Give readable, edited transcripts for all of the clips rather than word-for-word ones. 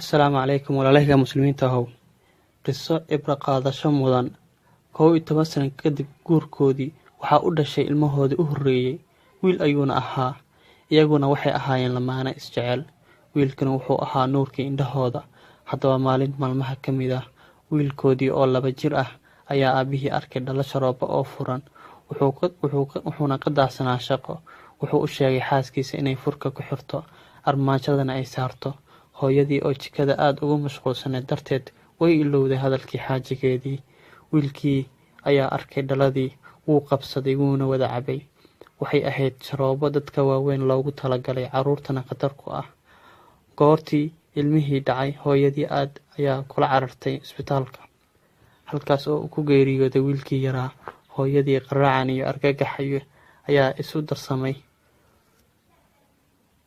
Assalaamu calaykum walaalahayga muslimiinta ahow. Qiso cibro qaadasho mudan. 11 sano kadib guurkoodii waxaa u dhashay ilmahoodii u horreeyay. Wiil ayuuna ahaa. Iyaguna waxay ahaayeen lamaane isjecel. Wiilkana wuxuu ahaa nuurkii indhahooda. Haddaba maalin maalmaha ka mid ah, wiilkoodii oo 2 jir ah ayaa aabihii arkay dhalasho rooba oo furan. Wuxuuna ka daacsanaa shaqo. Wuxuu u sheegay xaaskiisa inay furka ku xirto, armaajadana ay saarto. Hooyadii oo jikada aad ugu mashquulsanayd darteed way ilowday hadalkii xaajigeedii. Wiilkii ayaa arkay dhaladii, wuu qabsaday wuuna wada cabay. Waxay ahayd sharoobo dadka waaweyn loogu talagalay, carruurtana khatar ku ah. Goortii ilmihii dhacay, hooyadii aad ayaa kula carartay isbitaalka, halkaas oo uu ku geeriyooday wiilkii yaraa. Hooyadii qaraacan iyo argagax ayaa isu darsamay.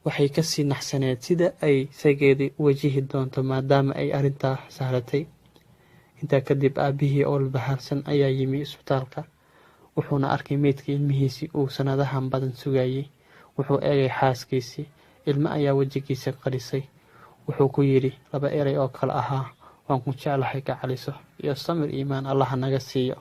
Waxay ka sii naxsaneed sida ay saygeedii u wajihi doonto maadaama ay arrintaa sahlatay. Intaa kadib aabihii oo walbahaarsan ayaa yimi isbitaalka. Wuxuuna arkay meydkii ilmihiisii uu sanadahan badan sugayay. Wuxuu eegay xaaskiisii. Ilmo ayaa wejigiisa qarisay. Wuxuu ku yidhi 2 eray oo kale ahaa: waan ku jeclahay gacaliso, iyo samir iimaan Allah naga siiyo.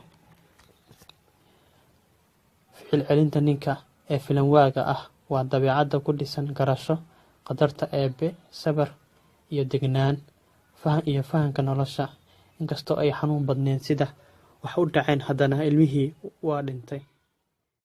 Ficil celinta ninka ee filan waaga ah waa dabeecadda ku dhisan garasho, qadarta Eebbe, sabar iyo degnaan, fahanka nolosha. Inkastoo ay xanuun badnayn sida wax u dhaceen, haddana ilmihii waa dhintay.